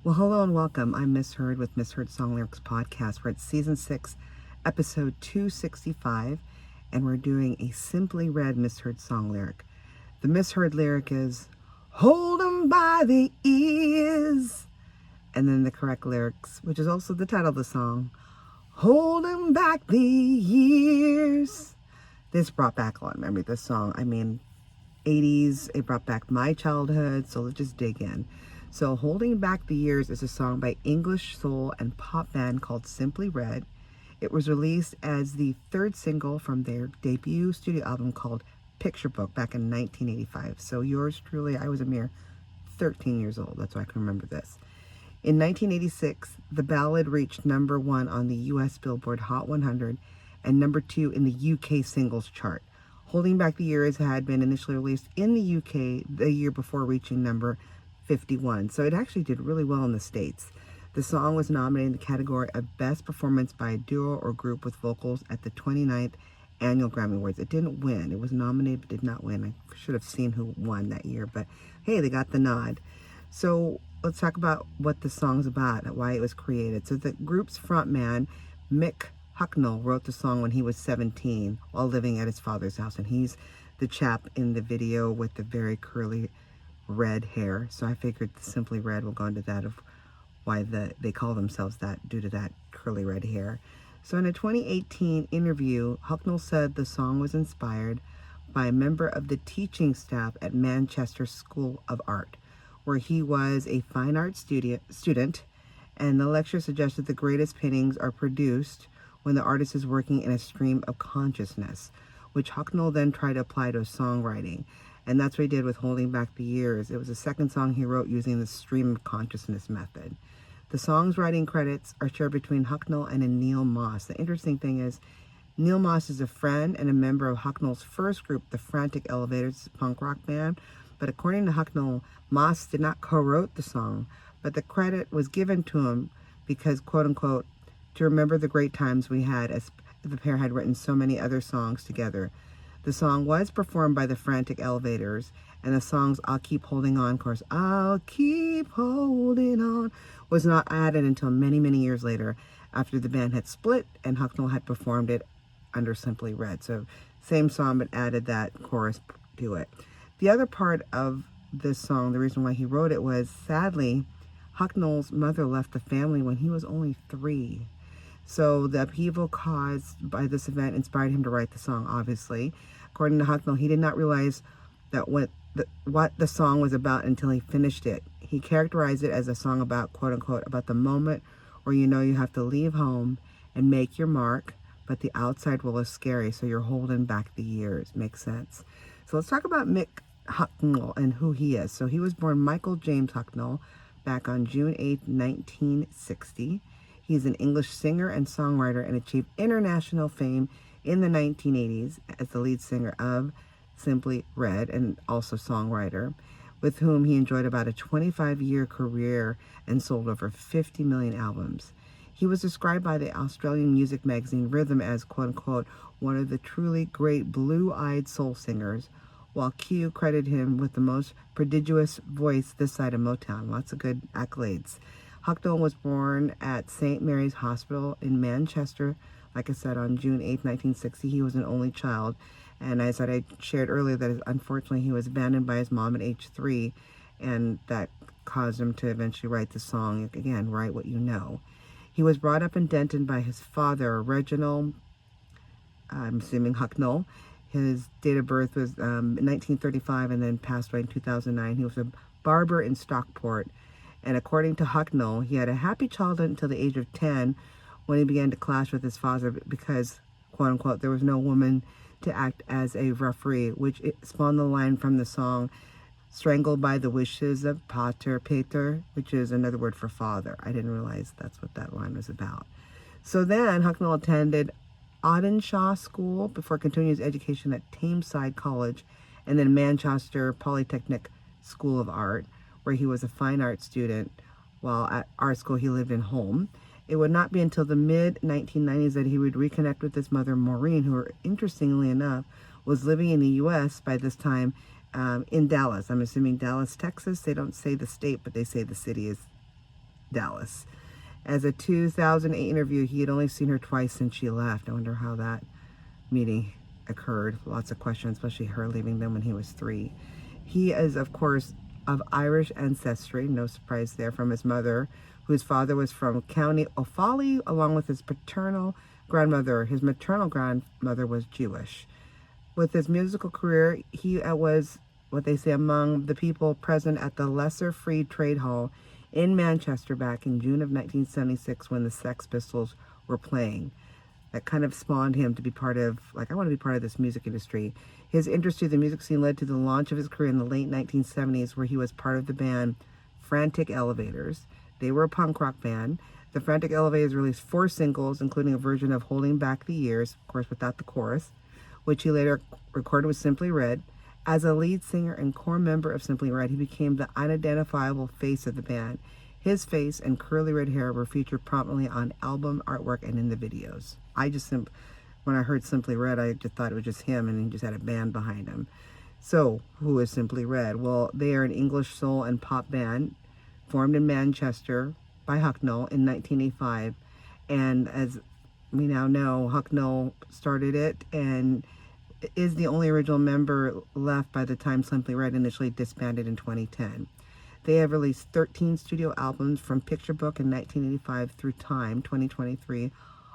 Well, hello and welcome. I'm Miss Heard with Miss Heard Song Lyrics Podcast. We're at Season 6, Episode 265, and we're doing a simply read Miss Heard song lyric. The Miss Heard lyric is, "Hold 'em by the ears." And then the correct lyrics, which is also the title of the song, "Holding back the years." This brought back a lot of memory, this song. 80s, it brought back my childhood, so let's just dig in. So Holding Back the Years is a song by English soul and pop band called Simply Red. It was released as the third single from their debut studio album called Picture Book back in 1985. So yours truly, I was a mere 13 years old, that's why I can remember this. In 1986, the ballad reached number 1 on the US Billboard Hot 100 and number 2 in the UK singles chart. Holding Back the Years had been initially released in the UK the year before, reaching number 51. So it actually did really well in the States. The song was nominated in the category of Best Performance by a Duo or Group with Vocals at the 29th Annual Grammy Awards. It didn't win. It was nominated but did not win. I should have seen who won that year, but hey, they got the nod. So let's talk about what the song's about, why it was created. So the group's frontman, Mick Hucknall, wrote the song when he was 17 while living at his father's house. And he's the chap in the video with the very curly red hair. So I figured the Simply Red will go into that of why they call themselves that, due to that curly red hair. So in a 2018 interview, Hucknall said the song was inspired by a member of the teaching staff at Manchester School of Art, where he was a fine art student, and the lecture suggested the greatest paintings are produced when the artist is working in a stream of consciousness, which Hucknall then tried to apply to songwriting. And that's what he did with Holding Back the Years. It was the second song he wrote using the stream of consciousness method. The song's writing credits are shared between Hucknall and a Neil Moss. The interesting thing is, Neil Moss is a friend and a member of Hucknall's first group, the Frantic Elevators, a punk rock band. But according to Hucknall, Moss did not co-wrote the song, but the credit was given to him because, quote unquote, to remember the great times we had, as the pair had written so many other songs together. The song was performed by the Frantic Elevators, and the song's "I'll Keep Holding On" chorus, "I'll keep holding on," was not added until many, many years later, after the band had split and Hucknall had performed it under Simply Red. So same song, but added that chorus to it. The other part of this song, the reason why he wrote it, was sadly, Hucknall's mother left the family when he was only 3. So the upheaval caused by this event inspired him to write the song, obviously. According to Hucknall, he did not realize that what the song was about until he finished it. He characterized it as a song about, quote unquote, about the moment where you know you have to leave home and make your mark, but the outside world is scary, so you're holding back the years. Makes sense. So let's talk about Mick Hucknall and who he is. So he was born Michael James Hucknall back on June 8, 1960. He's an English singer and songwriter and achieved international fame in the 1980s as the lead singer of Simply Red and also songwriter, with whom he enjoyed about a 25-year career and sold over 50 million albums. He was described by the Australian music magazine Rhythm as, quote unquote, one of the truly great blue-eyed soul singers, while Q credited him with the most prodigious voice this side of Motown. Lots of good accolades. Hucknall was born at St. Mary's Hospital in Manchester, like I said, on June 8, 1960. He was an only child. And as I shared earlier, that unfortunately he was abandoned by his mom at age 3, and that caused him to eventually write the song, again, Write What You Know. He was brought up in Denton by his father, Reginald, I'm assuming Hucknall. His date of birth was 1935 and then passed away in 2009. He was a barber in Stockport. And according to Hucknall, he had a happy childhood until the age of 10 when he began to clash with his father because, quote unquote, there was no woman to act as a referee, which spawned the line from the song "Strangled by the Wishes of Pater Pater," which is another word for father. I didn't realize that's what that line was about. So then Hucknall attended Audenshaw School before continuing his education at Tameside College and then Manchester Polytechnic School of Art, where he was a fine art student. While at art school, he lived in Holme. It would not be until the mid-1990s that he would reconnect with his mother, Maureen, who, interestingly enough, was living in the U.S. by this time in Dallas. I'm assuming Dallas, Texas. They don't say the state, but they say the city is Dallas. As a 2008 interview, he had only seen her twice since she left. I wonder how that meeting occurred. Lots of questions, especially her leaving them when he was 3. He is, of course, of Irish ancestry, no surprise there, from his mother, whose father was from County Offaly, along with his paternal grandmother. His maternal grandmother was Jewish. With his musical career, he was what they say among the people present at the Lesser Free Trade Hall in Manchester back in June of 1976 when the Sex Pistols were playing. That kind of spawned him to be part of, like, I want to be part of this music industry. His interest to the music scene led to the launch of his career in the late 1970s, where he was part of the band Frantic Elevators. They were a punk rock band. The Frantic Elevators released 4 singles, including a version of Holding Back the Years, of course without the chorus, which he later recorded with Simply Red. As a lead singer and core member of Simply Red, he became the unidentifiable face of the band. His face and curly red hair were featured prominently on album artwork and in the videos. When I heard Simply Red, I just thought it was just him, and he just had a band behind him. So, who is Simply Red? Well, they are an English soul and pop band formed in Manchester by Hucknall in 1985. And as we now know, Hucknall started it and is the only original member left by the time Simply Red initially disbanded in 2010. They have released 13 studio albums from Picture Book in 1985 through Time 2023,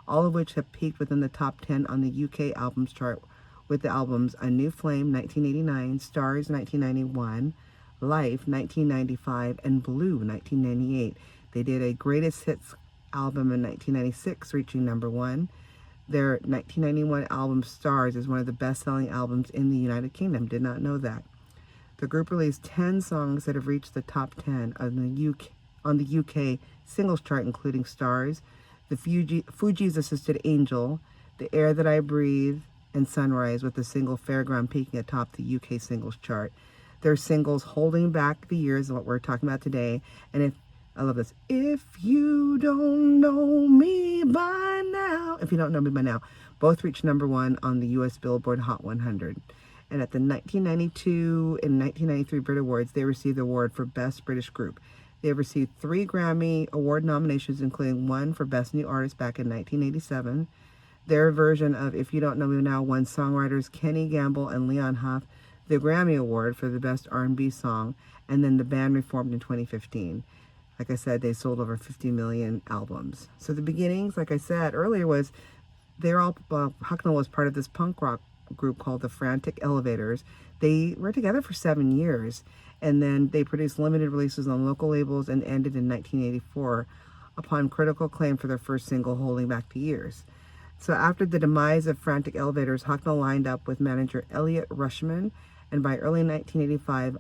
all of which have peaked within the top 10 on the UK albums chart with the albums A New Flame 1989, Stars 1991, Life 1995, and Blue 1998. They did a greatest hits album in 1996, reaching number 1. Their 1991 album Stars is one of the best-selling albums in the United Kingdom. Did not know that. The group released 10 songs that have reached the top 10 on the UK singles chart, including Stars, the Fugees' assisted Angel, The Air That I Breathe, and Sunrise, with the single Fairground peaking atop the UK singles chart. Their singles Holding Back the Years is what we're talking about today. And I love this. If you don't know me by now, both reached number 1 on the US Billboard Hot 100. And at the 1992 and 1993 Brit Awards, they received the award for Best British Group. They have received 3 Grammy Award nominations, including 1 for Best New Artist back in 1987. Their version of If You Don't Know Me Now won songwriters Kenny Gamble and Leon Huff the Grammy Award for the Best R&B Song, and then the band reformed in 2015. Like I said, they sold over 50 million albums. So the beginnings, like I said earlier, was Hucknall was part of this punk rock group called the Frantic Elevators. They were together for 7 years, and then they produced limited releases on local labels and ended in 1984 upon critical acclaim for their first single, Holding Back the Years. So after the demise of Frantic Elevators, Hucknall lined up with manager Elliot Rushman, and by early 1985,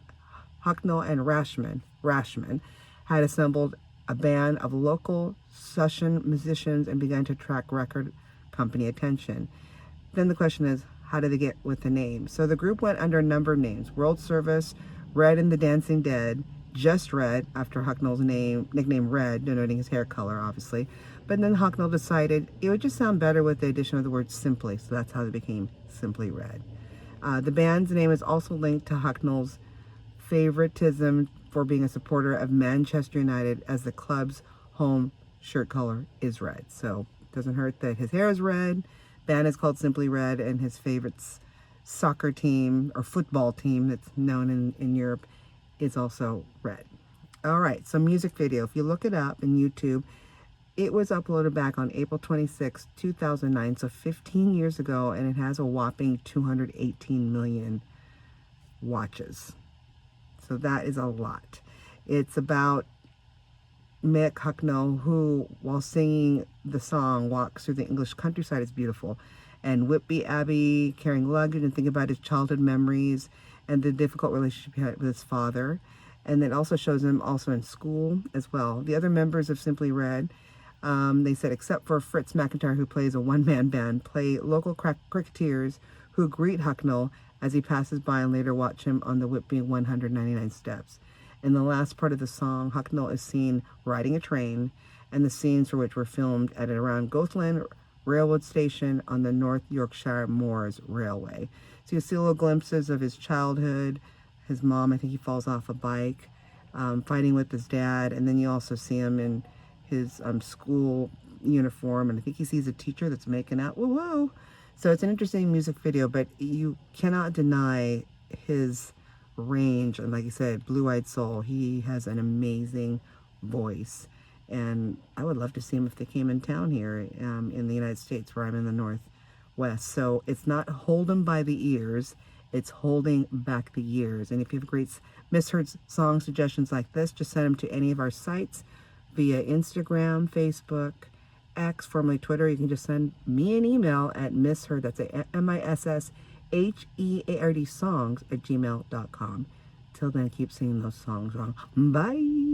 Hucknall and Rashman had assembled a band of local session musicians and began to attract record company attention. Then the question is, how did they get with the name? So the group went under a number of names: World Service, Red and the Dancing Dead, Just Red, after Hucknall's nickname Red, denoting his hair color, obviously. But then Hucknall decided it would just sound better with the addition of the word Simply, so that's how they became Simply Red. The band's name is also linked to Hucknall's favoritism for being a supporter of Manchester United, as the club's home shirt color is red. So it doesn't hurt that his hair is red, band is called Simply Red, and his favorite soccer team or football team that's known in Europe is also red. All right, so music video. If you look it up in YouTube, it was uploaded back on April 26, 2009, so 15 years ago, and it has a whopping 218 million watches. So that is a lot. It's about Mick Hucknall, who, while singing the song, walks through the English countryside. It's beautiful. And Whitby Abbey, carrying luggage, and thinking about his childhood memories and the difficult relationship he had with his father. And it also shows him also in school as well. The other members of Simply Red, they said, except for Fritz McIntyre, who plays a one-man band, play local cricketers who greet Hucknall as he passes by and later watch him on the Whitby 199 steps. In the last part of the song, Hucknall is seen riding a train, and the scenes for which were filmed at around Goathland Railroad Station on the North Yorkshire Moors Railway. So you see little glimpses of his childhood. His mom, I think he falls off a bike. fighting with his dad, and then you also see him in his school uniform, and I think he sees a teacher that's making out. Whoa, whoa! So it's an interesting music video, but you cannot deny his range. And like you said, Blue Eyed Soul, he has an amazing voice. And I would love to see him if they came in town here in the United States, where I'm in the Northwest. So it's not hold 'em by the ears, it's holding back the years. And if you have great misheard song suggestions like this, just send them to any of our sites via Instagram, Facebook, X, formerly Twitter. You can just send me an email at misheard, that's a MISSHEARD songs @gmail.com. Till then, keep singing those songs wrong. Bye.